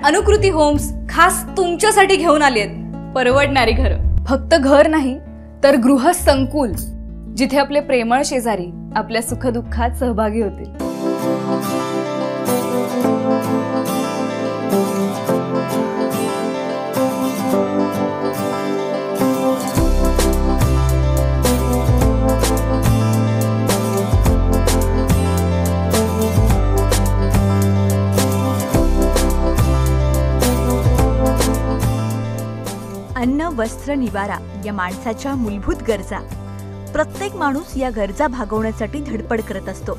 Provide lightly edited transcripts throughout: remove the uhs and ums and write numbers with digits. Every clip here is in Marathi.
अनुकृती होम्स खास तुमच्यासाठी घेऊन आलेत परवडणारी घरं. फक्त घर नाही तर गृहसंकुल, जिथे आपले प्रेमळ शेजारी आपल्या सुखदुःखात सहभागी होतील. अन्न, वस्त्र, निवारा या माणसाच्या मूलभूत गरजा. प्रत्येक माणूस या गरजा भागवण्यासाठी धडपड करत असतो.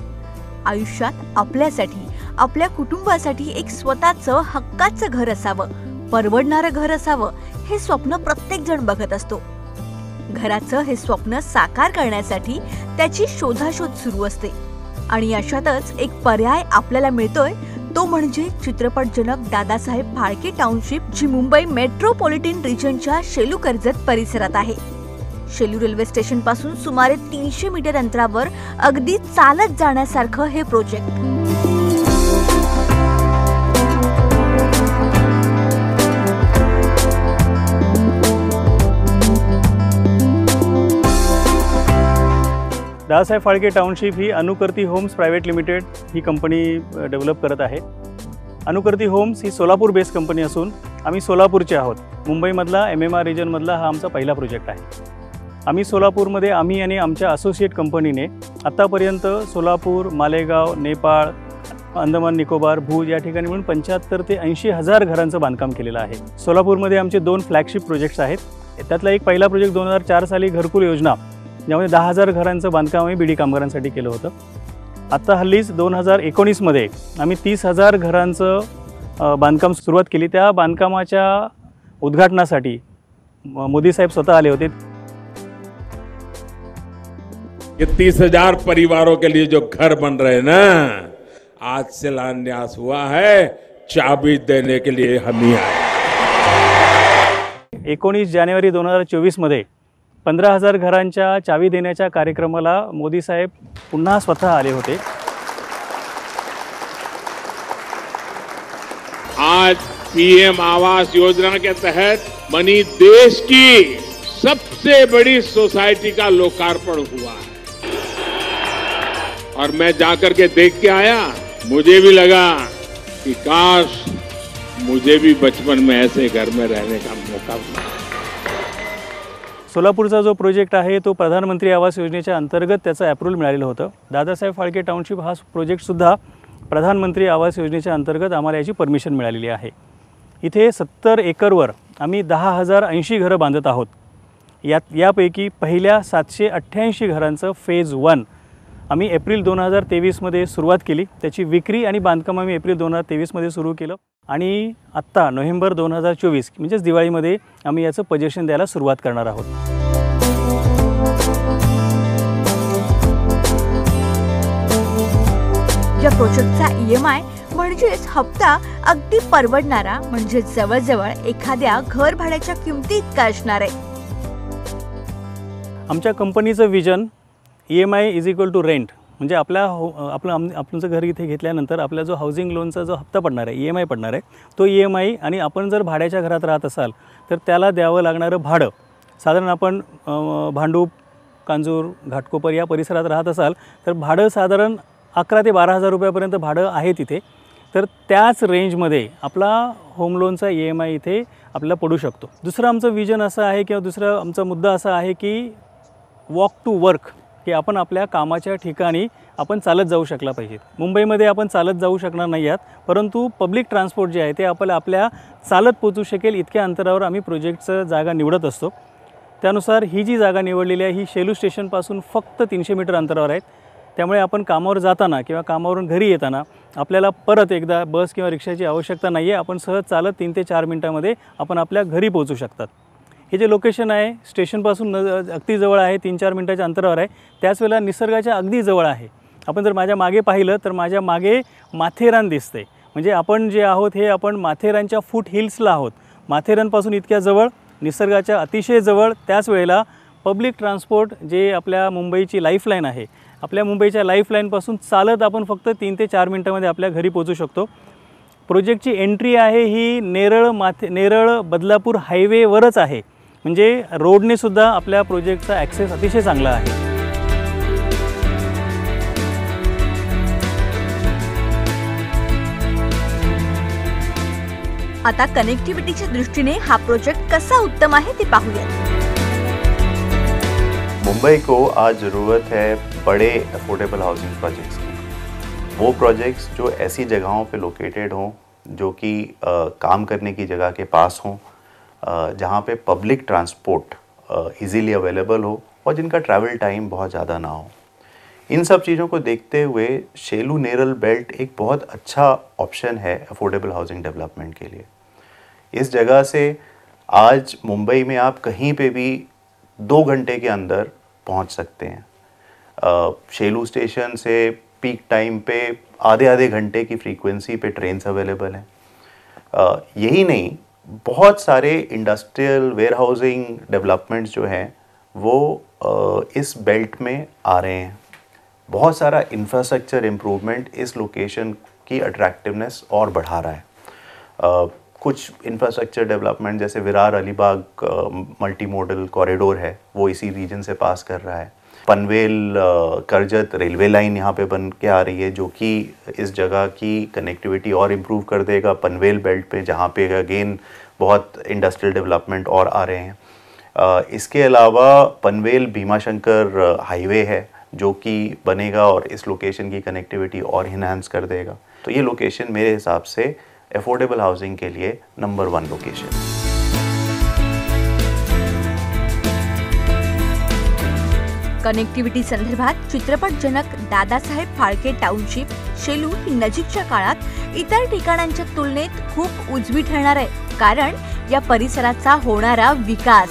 आयुष्यात आपल्यासाठी, आपल्या कुटुंबासाठी एक स्वतःचं हक्काचं घर असावं, परवडणारं घर असावं, हे स्वप्न प्रत्येक जण बघत असतो. घराचं हे स्वप्न साकार करण्यासाठी त्याची शोधाशोध सुरू असते आणि अशातच एक पर्याय आपल्याला मिळतोय, तो म्हणजे चित्रपट जनक दादासाहेब फाळके टाउनशिप, जी मुंबई मेट्रोपॉलिटन रिजनच्या शेलू कर्जत परिसरात आहे. शेलू रेल्वे स्टेशन पासून सुमारे 300 मीटर अंतरावर अगदी चालत जाण्यासारखं हे प्रोजेक्ट. दादासाहेब फाळके टाउनशिप ही अनुकृती होम्स प्रायव्हेट लिमिटेड ही कंपनी डेव्हलप करत आहे. अनुकृती होम्स ही सोलापूर बेस्ड कंपनी असून आम्ही सोलापूरचे आहोत. मुंबईमधला MMR रिजनमधला हा आमचा पहिला प्रोजेक्ट आहे. आम्ही सोलापूरमध्ये आम्ही आणि आमच्या असोसिएट कंपनीने आत्तापर्यंत सोलापूर, मालेगाव, नेपाळ, अंदमान निकोबार, भुज या ठिकाणी मिळून 75 ते 80 हजार घरांचं बांधकाम केलेलं आहे. सोलापूरमध्ये आमचे 2 फ्लॅगशिप प्रोजेक्ट्स आहेत. त्यातला एक पहिला प्रोजेक्ट 2004 साली घरकुल योजना, ज्यामध्ये 10,000 घरांचं बांधकाम आम्ही बीडी कामगारांसाठी केलं होतं. आत्ता हल्लीच 2019मध्ये आम्ही 30,000 घरांचं बांधकाम सुरुवात केली. त्या बांधकामाच्या उद्घाटनासाठी मोदी साहेब स्वतः आले होते. ये 30,000 परिवारों के लिए जो घर बन रहे हैं ना, आज शिलान्यास हुआ है, चाबी देने के लिए हम ही आए. 19 जानेवारी 2024मध्ये 15,000 घरांच्या चावी देण्याच्या कार्यक्रमाला मोदी साहेब पुन्हा स्वतः आले होते. आज PM आवास योजना के तहत बनी देश की सबसे बड़ी सोसाइटी का लोकार्पण हुआ है और मैं जाकर के देख के आया. मुझे भी लगा कि काश मुझे भी बचपन में ऐसे घर में रहने का मौका मिला. सोलापूरचा जो प्रोजेक्ट आहे तो प्रधानमंत्री आवास योजनेच्या अंतर्गत त्याचं अप्रूव्हल मिळालेलं होतं. दादासाहेब फाळके टाउनशिप हा प्रोजेक्टसुद्धा प्रधानमंत्री आवास योजनेच्या अंतर्गत आम्हाला याची परमिशन मिळालेली आहे. इथे 70 एकरवर आम्ही 10,080 घरं बांधत आहोत. यापैकी पहिल्या 788 घरांचं फेज 1 आम्ही एप्रिल 2023मध्ये सुरुवात केली. त्याची विक्री आणि बांधकाम आम्ही एप्रिल 2023मध्ये सुरू केलं आणि आत्ता नोव्हेंबर 2024 म्हणजेच दिवाळीमध्ये आम्ही याचं पोजेशन द्यायला सुरुवात करणार आहोत. या प्रोजेक्टचा EMI म्हणजेच हप्ता अगदी परवडणारा, म्हणजे जवळजवळ एखाद्या घर भाड्याच्या किमती इतका असणार आहे. आमच्या कंपनीचं विजन EMI = रेंट, म्हणजे आपलं घर इथे घेतल्यानंतर आपला जो हाऊसिंग लोनचा जो हप्ता पडणार आहे, EMI पडणार आहे, तो EMI आणि आपण जर भाड्याच्या घरात राहत असाल तर त्याला द्यावं लागणारं भाडं, साधारण आपण भांडूप, कांजूर, घाटकोपर या परिसरात राहत असाल तर भाडं साधारण 11,000 ते 12,000 रुपयापर्यंत भाडं आहे तिथे. तर त्याच रेंजमध्ये आपला होम लोनचा EMI इथे आपल्याला पडू शकतो. दुसरं आमचं विजन असं आहे किंवा दुसरा आमचा मुद्दा असा आहे की वॉक टू वर्क, की आपण आपल्या कामाच्या ठिकाणी आपण चालत जाऊ शकला पाहिजे. मुंबईमध्ये आपण चालत जाऊ शकणार नाही आहात, परंतु पब्लिक ट्रान्सपोर्ट जे आहे ते आपल्या चालत पोचू शकेल इतक्या अंतरावर आम्ही प्रोजेक्टचं जागा निवडत असतो. त्यानुसार ही जी जागा निवडलेली आहे ही शेलू स्टेशनपासून फक्त 300 मीटर अंतरावर आहेत. त्यामुळे आपण कामावर जाताना किंवा कामावरून घरी येताना आपल्याला परत एकदा बस किंवा रिक्षाची आवश्यकता नाही आहे. आपण सहज चालत 3 ते 4 मिनटामध्ये आपण आपल्या घरी पोहोचू शकतात. हे जे लोकेशन आहे स्टेशनपासून अगदी जवळ आहे, 3-4 मिनटाच्या अंतरावर आहे. त्याच वेळेला निसर्गाच्या अगदी जवळ आहे. आपण जर माझ्या मागे पाहिलं तर माझ्या मागे माथेरान दिसते. म्हणजे आपण जे आहोत हे आपण माथेरानच्या फूट हिल्सला आहोत. माथेरानपासून इतक्या जवळ, निसर्गाच्या अतिशय जवळ, त्याच वेळेला पब्लिक ट्रान्सपोर्ट जे आपल्या मुंबईची लाईफलाईन आहे, आपल्या मुंबईच्या लाईफलाईनपासून चालत आपण फक्त 3 ते 4 मिनटामध्ये आपल्या घरी पोहोचू शकतो. प्रोजेक्टची एंट्री आहे ही नेरळ बदलापूर हायवेवरच आहे, म्हणजे रोडने सुद्धा आपल्या प्रोजेक्टचा ॲक्सेस अतिशय चांगला आहे. आता कनेक्टिव्हिटीच्या दृष्टीने हा प्रोजेक्ट कसा उत्तम आहे ते पाहूया. मुंबई को आज ज़रूरत है बड़े अफोर्डेबल हाउसिंग प्रोजेक्ट्स की. वो प्रोजेक्ट्स जो ऐसी जगहों पे लोकेटेड हों जो कि काम करने की जगह के पास हों, जहाँ पे पब्लिक ट्रांसपोर्ट इजीली अवेलेबल हो और जिनका ट्रैवल टाइम बहुत ज़्यादा ना हो. इन सब चीज़ों को देखते हुए शेलू नेरल बेल्ट एक बहुत अच्छा ऑप्शन है अफोर्डेबल हाउसिंग डेवलपमेंट के लिए. इस जगह से आज मुंबई में आप कहीं पे भी 2 घंटे के अंदर पहुंच सकते हैं. शेलू स्टेशन से पीक टाइम पे आधे घंटे की फ्रीक्वेंसी पे ट्रेन्स अवेलेबल हैं. यही नहीं, बहुत सारे इंडस्ट्रियल वेयरहाउसिंग डेवलपमेंट्स जो हैं वो इस बेल्ट में आ रहे हैं. बहुत सारा इंफ्रास्ट्रक्चर इम्प्रूवमेंट इस लोकेशन की अट्रैक्टिवनेस और बढ़ा रहा है. कुछ इंफ्रास्ट्रक्चर डेवलपमेंट जैसे Virar Alibag multi modal corridor है, वो इसी रीजन से पास कर रहा है. पनवेल करजत रेलवे लाइन यहाँ पे बन के आ रही है जो कि इस जगह की कनेक्टिविटी और इम्प्रूव कर देगा पनवेल बेल्ट पे, जहाँ पे अगेन बहुत इंडस्ट्रियल डेवलपमेंट और आ रहे हैं. इसके अलावा पनवेल भीमाशंकर हाईवे है जो कि बनेगा और इस लोकेशन की कनेक्टिविटी और इन्हांस कर देगा. तो ये लोकेशन मेरे हिसाब से अफोर्डेबल हाउसिंग के लिए नंबर 1 लोकेशन. कनेक्टिव्हिटी संदर्भात चित्रपट जनक दादासाहेब फाळके टाउनशिप शेलू ही नजीकच्या काळात इतर ठिकाणांच्या तुलनेत खूप उजवी ठरणार आहे, कारण या परिसराचा होणारा विकास.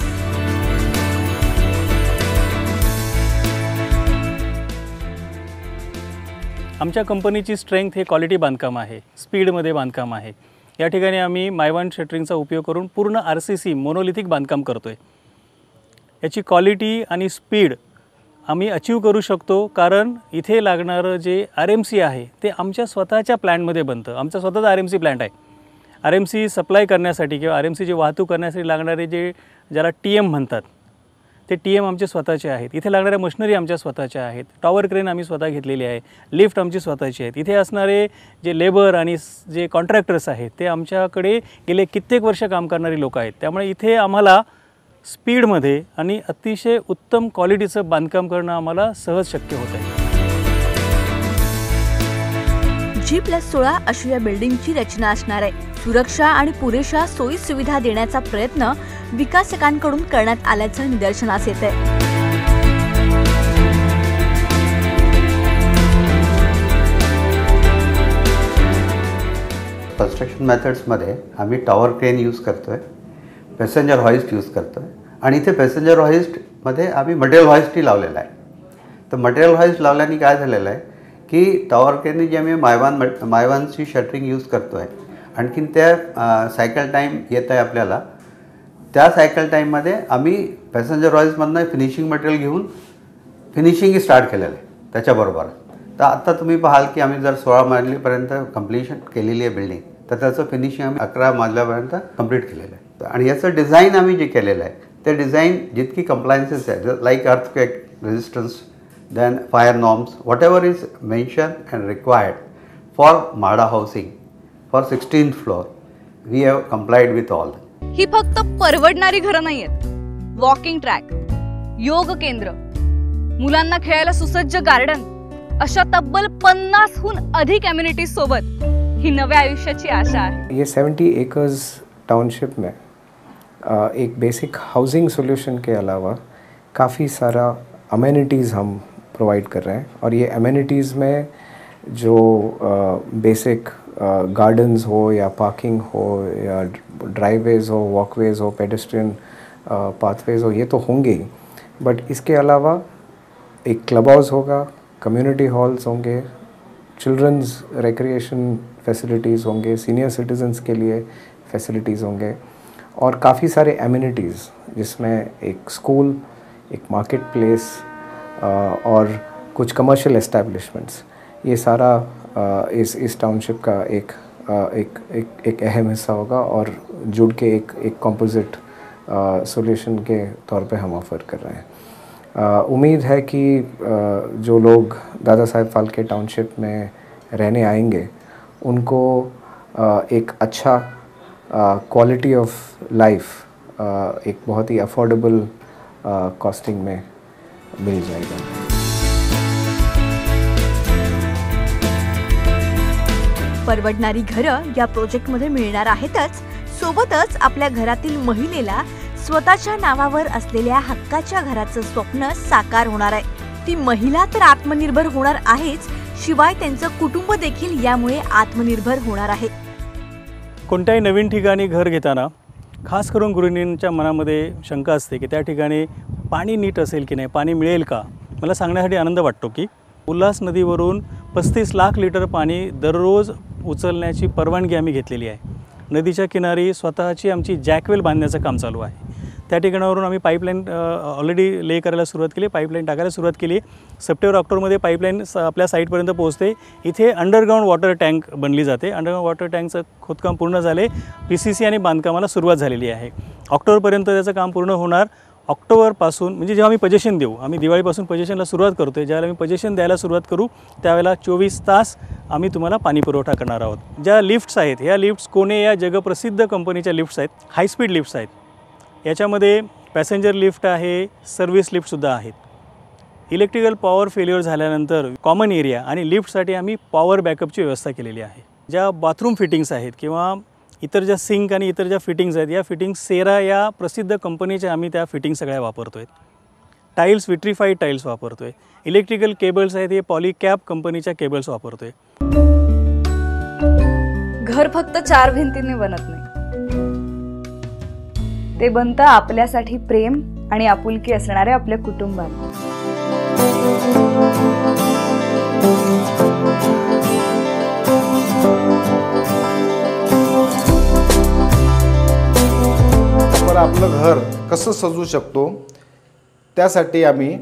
आमच्या कंपनीची स्ट्रेंथ हे क्वालिटी बांधकाम आहे, स्पीडमध्ये बांधकाम आहे. या ठिकाणी आम्ही मायवन शटरिंगचा उपयोग करून पूर्ण RCC मोनोलिथिक बांधकाम करतो आहे. याची क्वालिटी आणि स्पीड आम्ही अचीव करू शकतो, कारण इथे लागणारं जे RMC आहे ते आमच्या स्वतःच्या प्लॅनमध्ये बनतं. आमचा स्वतःचा RMC प्लॅन्ट आहे. RMC सप्लाय करण्यासाठी किंवा RMCची वाहतूक करण्यासाठी लागणारे जे ज्याला TM म्हणतात ते TM आमचे स्वतःचे आहेत. इथे लागणाऱ्या मशिनरी आमच्या स्वतःच्या आहेत. टॉवर क्रेन आम्ही स्वतः घेतलेली आहे. लिफ्ट आमची स्वतःची आहेत. इथे असणारे जे लेबर आणि जे कॉन्ट्रॅक्टर्स आहेत ते आमच्याकडे गेले कित्येक वर्ष काम करणारी लोक आहेत. त्यामुळे इथे आम्हाला स्पीडमध्ये आणि अतिशय उत्तम क्वालिटीचं बांधकाम करणं आम्हाला सहज शक्य होत आहे. G+16 अशी या बिल्डिंगची रचना असणार आहे. सुरक्षा आणि पुरेशा सोयी सुविधा देण्याचा प्रयत्न विकासकांकडून करण्यात आल्याचं निदर्शनास येत आहे. कन्स्ट्रक्शन मेथड्समध्ये आम्ही टॉवर क्रेन यूज करतोय, पॅसेंजर हॉइस्ट यूज करतोय आणि इथे पॅसेंजर हॉइस्टमध्ये आम्ही मटेरियल हॉइस्टही लावलेला आहे. तर मटेरियल हॉइस्ट लावल्याने काय झालेलं आहे की टॉवर क्रेनने जे आम्ही मायवानची शटरिंग यूज करतोय, आणखीन त्या सायकल टाईम येत आहे आपल्याला. त्या सायकल टाईममध्ये आम्ही पॅसेंजर हॉइस्टमधनं फिनिशिंग मटेरियल घेऊन फिनिशिंग स्टार्ट केलेलं आहे त्याच्याबरोबर. तर आत्ता तुम्ही पाहाल की आम्ही जर 16 मजलीपर्यंत कंप्लिशन केलेली आहे बिल्डिंग, तर त्याचं फिनिशिंग आम्ही 11 मजल्यापर्यंत कंप्लीट केलेलं आहे. आणि याचं डिझाईन आम्ही जे केलेलं आहे ते डिझाईन जितकी कंप्लायन्सेस आहे, like earthquake resistance, then fire norms, whatever is mentioned and required for MHADA housing for 16th floor, we have complied with all. ही फक्त परवडणारी घरं नाहीयेत. वॉकिंग ट्रॅक, योग केंद्र, मुलांना खेळायला सुसज्ज गार्डन, अशा तब्बल 50हून अधिक अम्युनिटीज सोबत ही नव्या आयुष्याची आशा आहे. ये 70 एकर्स टाउनशिप में एक बेसिक हाउसिंग सॉल्यूशन के अलावा काफ़ी सारा अमेनिटीज़ हम प्रोवाइड कर रहे हैं. और ये अमेनिटीज़ में जो बेसिक गार्डन्स हो या पार्किंग हो या ड्राइवेज़ हो, वॉकवेज़ हो, पेडेस्ट्रियन पाथवेज़ हो, ये तो होंगे ही. बट इसके अलावा एक क्लब हाउस होगा, कम्युनिटी हॉल्स होंगे, चिल्ड्रंस रिक्रिएशन फैसिलिटीज़ होंगे, सीनियर सिटीजन्स के लिए फैसिलिटीज़ होंगे और काफ़ी सारे अमेनिटीज़ जिसमें एक स्कूल, एक मार्केट प्लेस और कुछ कमर्शियल एस्टैब्लिशमेंट्स, ये सारा इस टाउनशिप का एक एक अहम हिस्सा होगा और जुड़ के एक कंपोजिट सॉल्यूशन के तौर पे हम ऑफ़र कर रहे हैं। उम्मीद है कि जो लोग दादा साहेब फाल्के टाउनशिप में रहने आएंगे उनको एक अच्छा क्वालिटी ऑफ लाइफ एक बहुत ही अफोर्डेबल कॉस्टिंग में मिल जाएगा। परवडणारी घरं या प्रोजेक्टमध्ये मिळणार आहेतच, सोबतच आपल्या घरातील महिलेला स्वतःच्या नावावर असलेल्या हक्काच्या घराचं स्वप्न साकार होणार आहे। ती महिला तर आत्मनिर्भर होणार आहेच, शिवाय त्यांचं कुटुंब देखील यामुळे आत्मनिर्भर होणार आहे। कोणत्याही नवीन ठिकाणी घर घेताना खास करून गृहिणींच्या मनामध्ये शंका असते की त्या ठिकाणी पाणी नीट असेल की नाही, पाणी मिळेल का। मला सांगण्यासाठी आनंद वाटतो की उल्हास नदीवरून 35 लाख लिटर पाणी दररोज उचलण्याची परवानगी आम्ही घेतलेली आहे। नदीच्या किनारी स्वतःची आमची जॅकवेल बांधण्याचं काम चालू आहे। त्या ठिकाणावरून आम्ही पाईपलाईन ऑलरेडी ले करायला सुरुवात केली, पाईपलाईन टाकायला सुरुवात केली। सप्टेंबर-ऑक्टोबरमध्ये पाईपलाईन आपल्या साईटपर्यंत पोहोचते। इथे अंडरग्राऊंड वॉटर टँक बनली जाते। अंडरग्राऊंड वॉटर टँकचं खोदकाम पूर्ण झाले, PCC आणि बांधकामाला सुरुवात झालेली आहे। ऑक्टोबरपर्यंत त्याचं काम पूर्ण होणार। ऑक्टोबरपासून म्हणजे जेव्हा आम्ही पोझिशन देऊ, आम्ही दिवाळीपासून पोझिशनला सुरुवात करतो, ज्यावेळेला आम्ही पोझिशन द्यायला सुरुवात करू त्यावेळेला 24 तास आम्ही तुम्हाला पाणी पुरवठा करणार आहोत। ज्या लिफ्ट्स आहेत, ह्या लिफ्ट्स कोणे या जगप्रसिद्ध कंपनीच्या लिफ्ट्स आहेत, हाय स्पीड लिफ्ट्स आहेत। याच्यामध्ये पॅसेंजर लिफ्ट आहे, सर्व्हिस लिफ्टसुद्धा आहेत। इलेक्ट्रिकल पॉवर फेल्युअर झाल्यानंतर कॉमन एरिया आणि लिफ्टसाठी आम्ही पॉवर बॅकअपची व्यवस्था केलेली आहे। ज्या बाथरूम फिटिंग्स आहेत किंवा इतर ज्या सिंक आणि इतर ज्या फिटिंग्स आहेत, या फिटिंग्स सेरा या प्रसिद्ध कंपनीच्या आम्ही त्या फिटिंग सगळ्या वापरतो आहे। टाईल्स विट्रीफाईड टाईल्स वापरतो आहे। इलेक्ट्रिकल केबल्स आहेत, हे पॉलीकॅप कंपनीच्या केबल्स वापरतो आहे। घर फक्त 4 भिंतींनी बनत नाही, ते बनतं आपल्यासाठी प्रेम आणि आपुलकी असणाऱ्या आपल्या कुटुंबात। आपण आपलं घर कसं सजवू शकतो त्यासाठी आम्ही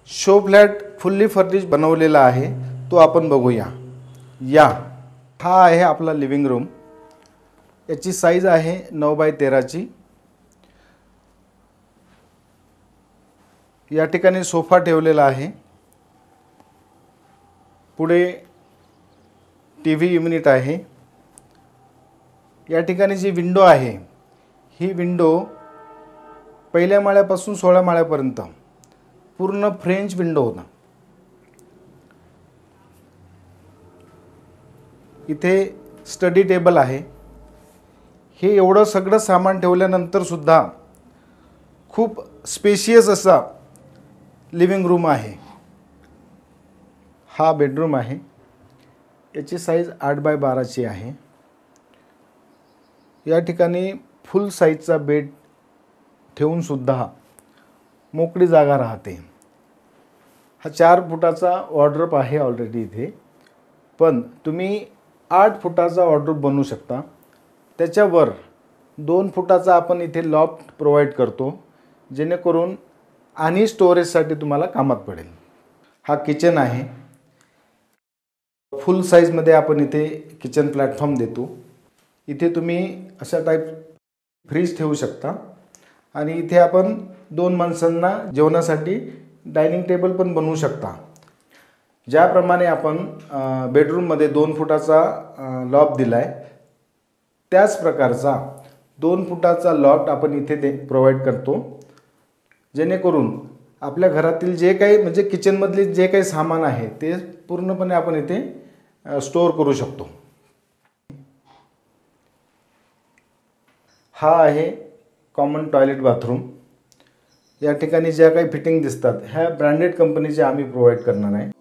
शो फ्लॅट फुल्ली फर्निश्ड बनवलेला आहे, तो आपण बघूया। हा आहे आपला लिव्हिंग रूम। याची साईज आहे 9x13ची। या ठिकाणी सोफा ठेवलेला आहे। पुढे TV युनिट आहे। या ठिकाणी जी विंडो आहे, ही विंडो पहिल्या माळ्यापासून 16 माळ्यापर्यंत पूर्ण फ्रेंच विंडो होता। इथे स्टडी टेबल आहे। हे एवढं सगळं सामान ठेवल्यानंतर सुद्धा खूप स्पेशियस असा लिव्हिंग रूम आहे। हा बेडरूम आहे। याची साईज 8x12ची आहे। या ठिकाणी फुल साईजचा बेड ठेवून सुद्धा मोकळी जागा राहते। हा 4 फुटाचा वॉर्डरोब आहे ऑलरेडी इथे, पण तुम्ही 8 फुटाचा वॉर्डरोब बनवू शकता। त्याच्यावर 2 फुटाचा आपण इथे लॉफ्ट प्रोव्हाइड करतो, जेणेकरून आणि स्टोरेजसाठी तुम्हाला कामात पडेल। हा किचन आहे। फुल साईजमध्ये आपण इथे किचन प्लॅटफॉर्म देतो। इथे तुम्ही अशा टाईप फ्रीज ठेवू शकता आणि इथे आपण 2 माणसांना जेवणासाठी डायनिंग टेबल पण बनवू शकता। ज्याप्रमाणे आपण बेडरूममध्ये 2 फुटाचा लॉफ्ट दिला आहे, त्याच प्रकारचा 2 फुटाचा लॉफ्ट आपण इथे प्रोव्हाइड करतो, जेणेकरून आपल्या घरातील जे काही म्हणजे किचनमधले जे काही सामान आहे ते पूर्णपणे आपण इथे स्टोअर करू शकतो। हा आहे कॉमन टॉयलेट बाथरूम। या ठिकाणी ज्या काही फिटिंग दिसतात ह्या ब्रँडेड कंपनीच्या आम्ही प्रोव्हाइड करणार आहे।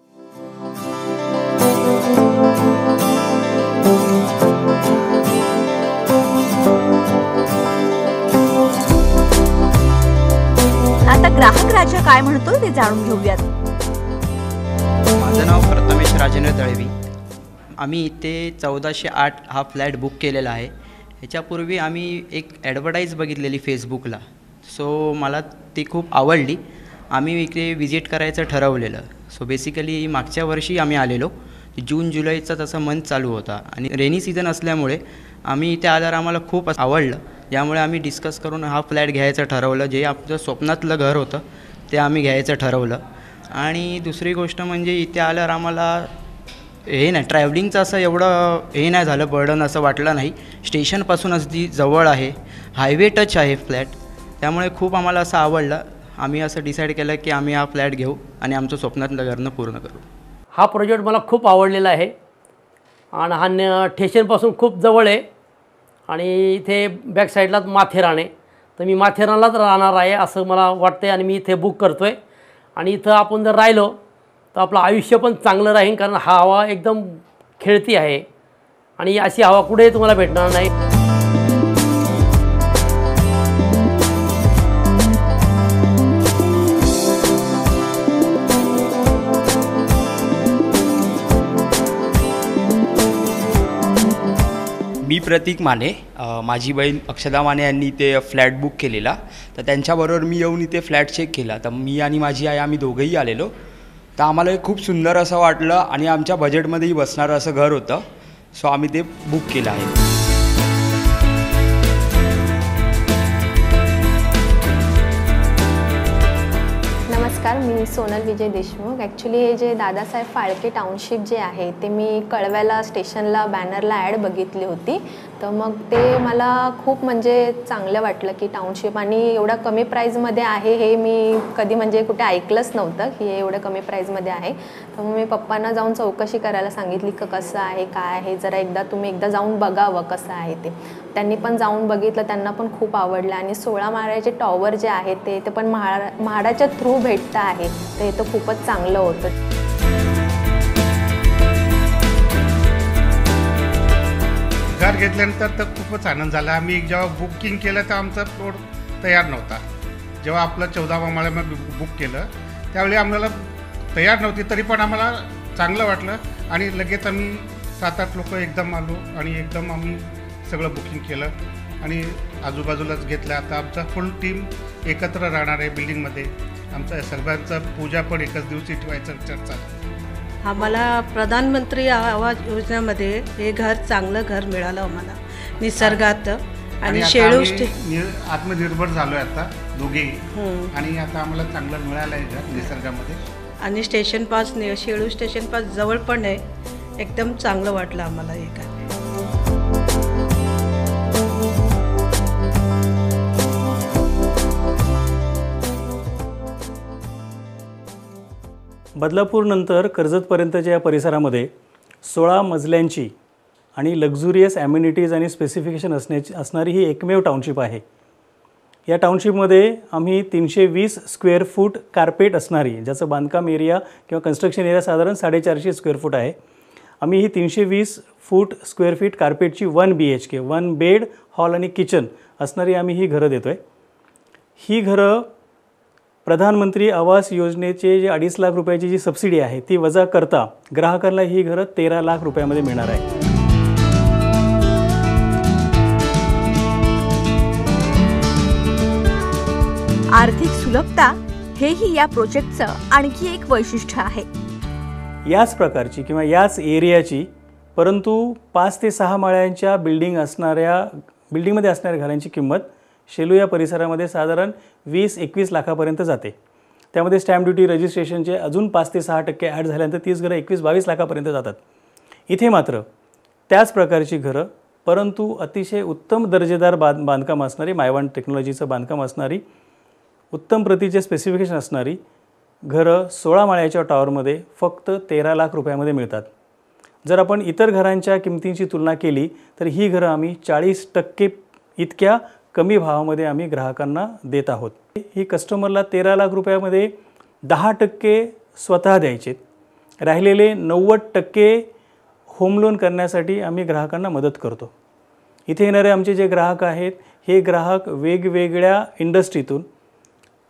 आता ग्राहक राजा काय म्हणतो ते जाणून घेऊयात। माझं नाव प्रथमेश राजेंद्र दळवी। आम्ही इथे 1408 हा फ्लॅट बुक केलेला आहे। ह्याच्यापूर्वी आम्ही एक ॲडव्हर्टाईज बघितलेली फेसबुकला, सो मला ती खूप आवडली। आम्ही इकडे विजिट करायचं ठरवलेलं। सो बेसिकली मागच्या वर्षी आम्ही आलेलो, जून जुलैचा तसा मंथ चालू होता आणि रेनी सीझन असल्यामुळे आम्ही इथे आल्यावर आम्हाला खूप आवडलं, ज्यामुळे आम्ही डिस्कस करून हा फ्लॅट घ्यायचं ठरवलं. जे आमचं स्वप्नातलं घर होतं ते आम्ही घ्यायचं ठरवलं. आणि दुसरी गोष्ट म्हणजे इथे आल्यावर आम्हाला हे नाही, ट्रॅव्हलिंगचं असं एवढं हे नाही झालं, बर्डन असं वाटलं नाही. स्टेशनपासून अगदी जवळ आहे, हायवे टच आहे फ्लॅट, त्यामुळे खूप आम्हाला असं आवडलं. आम्ही असं डिसाईड केलं की आम्ही हा फ्लॅट घेऊ आणि आमचं स्वप्नातलं घरनं पूर्ण करू. हा प्रोजेक्ट मला खूप आवडलेला आहे आणि हा स्टेशनपासून खूप जवळ आहे आणि इथे बॅक साईडलाच माथेरान आहे. तर मी माथेरानलाच राहणार आहे असं मला वाटतं आणि मी इथे बुक करतो आहे. आणि इथं आपण जर राहिलो तर आपलं आयुष्य पण चांगलं राहील, कारण हवा एकदम खेळती आहे आणि अशी हवा कुठेही तुम्हाला भेटणार नाही. मी प्रतीक माने, माझी बहीण अक्षदा माने यांनी इथे फ्लॅट बुक केलेला, तर त्यांच्याबरोबर मी येऊन इथे फ्लॅट चेक केला. तर मी आणि माझी आई आम्ही दोघंही आलेलो. तर आम्हाला हे खूप सुंदर असं वाटलं आणि आमच्या बजेटमध्येही बसणारं असं घर होतं. सो आम्ही ते बुक केलं आहे. नमस्कार, मी सोनल विजय देशमुख. ॲक्च्युली हे जे दादासाहेब फाळके टाउनशिप जे आहे ते मी कळव्याला स्टेशनला बॅनरला ॲड बघितली होती. तर मग ते मला खूप म्हणजे चांगलं वाटलं की टाउनशिप आणि एवढ्या कमी प्राईजमध्ये आहे, हे मी कधी म्हणजे कुठे ऐकलंच नव्हतं की हे एवढं कमी प्राईजमध्ये आहे. तर मग मी पप्पांना जाऊन चौकशी करायला सांगितली की कसं आहे काय आहे, जरा तुम्ही एकदा जाऊन बघावं कसं आहे ते. त्यांनी पण जाऊन बघितलं, त्यांना पण खूप आवडलं. आणि 16 माळ्याचे टॉवर जे आहे ते पण म्हाडाच्या थ्रू भेटतं आहे, तर हे तर खूपच चांगलं होतं. घर घेतल्यानंतर तर खूपच आनंद झाला. आम्ही जेव्हा बुकिंग केलं तर आमचा प्लॉट तयार नव्हता. जेव्हा आपलं 14व्या माळ्यामध्ये बुक केलं त्यावेळी आम्हाला तयार नव्हती, तरी पण आम्हाला चांगलं वाटलं आणि लगेच आम्ही 7-8 लोक एकदम आलो आणि एकदम आम्ही सगळं बुकिंग केलं आणि आजूबाजूलाच घेतलं. आता आमचा फुल टीम एकत्र राहणार आहे बिल्डिंगमध्ये. आमचा सर्वांचा पूजा पण एकच दिवशी ठेवायचा विचार चालू. आम्हाला प्रधानमंत्री आवास योजनेमध्ये हे घर चांगलं घर मिळालं आम्हाला निसर्गात आणि आत्मनिर्भर झालो आहे आता दोघेही. आणि आता आम्हाला चांगलं मिळालं आहे घर निसर्गामध्ये. आणि स्टेशन पास शेळू स्टेशन पास जवळ पण आहे, एकदम चांगलं वाटलं आम्हाला हे घर. बदलापूरनंतर कर्जतपर्यंतच्या या परिसरामध्ये 16 मजल्यांची आणि लक्झुरियस ॲम्युनिटीज आणि स्पेसिफिकेशन असणारी ही एकमेव टाउनशिप आहे. या टाउनशिपमध्ये आम्ही 320 स्क्वेअर फूट कार्पेट असणारी, ज्याचं बांधकाम एरिया किंवा कन्स्ट्रक्शन एरिया साधारण 450 स्क्वेअर फूट आहे. आम्ही ही 320 स्क्वेअर फीट कार्पेटची 1 BHK 1 बेड हॉल आणि किचन असणारी आम्ही ही घरं देतो आहे. ही घरं प्रधानमंत्री आवास योजनेचे जे 2.5 लाख रुपयाची जी सबसिडी आहे ती वजा करता ग्राहकांना ही घरं 13 लाख रुपयामध्ये मिळणार आहे. आर्थिक सुलभता हेही या प्रोजेक्टचं आणखी एक वैशिष्ट्य आहे. याच प्रकारची किंवा याच एरियाची परंतु 5 ते 6 माळ्यांच्या बिल्डिंगमध्ये असणाऱ्या घरांची किंमत शेलू या परिसरामध्ये साधारण 20-21 लाखापर्यंत जाते. त्यामध्ये स्टॅम्प ड्युटी रजिस्ट्रेशनचे अजून 5 ते 6% ॲड झाल्यानंतर 30 घरं 21-22 लाखापर्यंत जातात. इथे मात्र त्याच प्रकारची घरं परंतु अतिशय उत्तम दर्जेदार बांधकाम असणारी, मायवान टेक्नॉलॉजीचं बांधकाम असणारी, उत्तम प्रतीचे स्पेसिफिकेशन असणारी घरं 16 माळ्याच्या टॉवरमध्ये फक्त 13 लाख रुपयामध्ये मिळतात. जर आपण इतर घरांच्या किमतींची तुलना केली तर ही घरं आम्ही 40% इतक्या कमी भावामध्ये आम्ही ग्राहकांना देत आहोत. ही कस्टमरला 13 लाख रुपयामध्ये 10% स्वतः द्यायचे, राहिलेले 90% होम लोन करण्यासाठी आम्ही ग्राहकांना मदत करतो. इथे येणारे आमचे जे ग्राहक आहेत हे ग्राहक वेगवेगळ्या इंडस्ट्रीतून,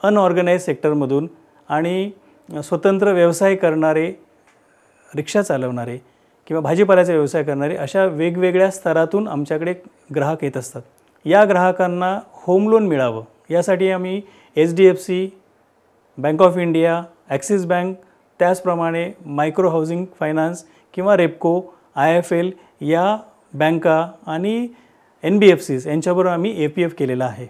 अनऑर्गनाइज सेक्टरमधून आणि स्वतंत्र व्यवसाय करणारे, रिक्षा चालवणारे किंवा भाजीपाल्याचा व्यवसाय करणारे अशा वेगवेगळ्या स्तरातून आमच्याकडे ग्राहक येत असतात. या ग्राहकांना होम लोन मिळावं यासाठी आम्ही HDFC, bank of India, axis bank, त्याचप्रमाणे मायक्रो हाऊसिंग फायनान्स किंवा रेपको, IIFL या बँका आणि NBFCs यांच्याबरोबर आम्ही APF केलेला आहे.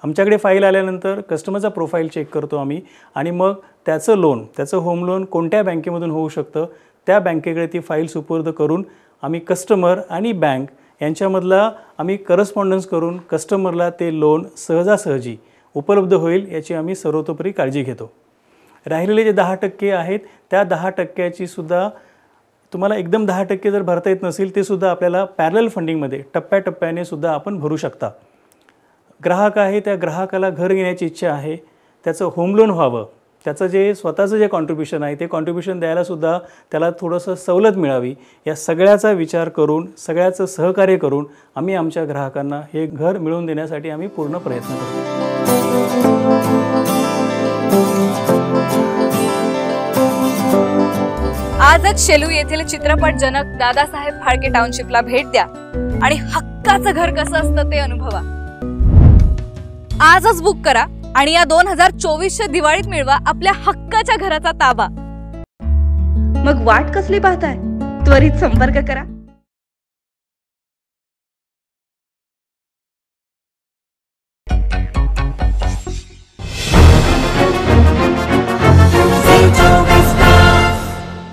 आमच्याकडे फाईल आल्यानंतर कस्टमरचा प्रोफाईल चेक करतो आम्ही आणि मग त्याचं होम लोन कोणत्या बँकेमधून होऊ शकतं त्या बँकेकडे ती फाईल सुपूर्द करून आम्ही कस्टमर आणि बँक यांच्यामधला आम्ही करस्पॉन्डन्स करून कस्टमरला ते लोन सहजासहजी उपलब्ध होईल याची आम्ही सर्वतोपरी काळजी घेतो. राहिलेले जे 10% आहेत त्या 10%ची सुद्धा तुम्हाला एकदम 10% जर भरता येत नसेल ते सुद्धा आपल्याला पॅरलल फंडिंगमध्ये टप्प्याटप्प्याने सुद्धा आपण भरू शकता. ग्राहक आहे त्या ग्राहकाला घर घेण्याची इच्छा आहे, त्याचं होम लोन व्हावं, त्याचं जे स्वतःचं जे कॉन्ट्रिब्युशन आहे ते कॉन्ट्रिब्युशन द्यायलासुद्धा त्याला थोडंसं सवलत मिळावी या सगळ्याचा विचार करून सगळ्याचं सहकार्य करून आम्ही आमच्या ग्राहकांना हे घर मिळवून देण्यासाठी आम्ही पूर्ण प्रयत्न करतो. आजच शेलू येथील चित्रपट जनक दादासाहेब फाळके टाउनशिपला भेट द्या आणि हक्काचं घर कसं असतं ते अनुभवा. आजच बुक करा आणि या 2024च्या दिवाळीत मिळवा आपल्या हक्काच्या घराचा ताबा. मग वाट कसली पाहताय? त्वरित संपर्क करा.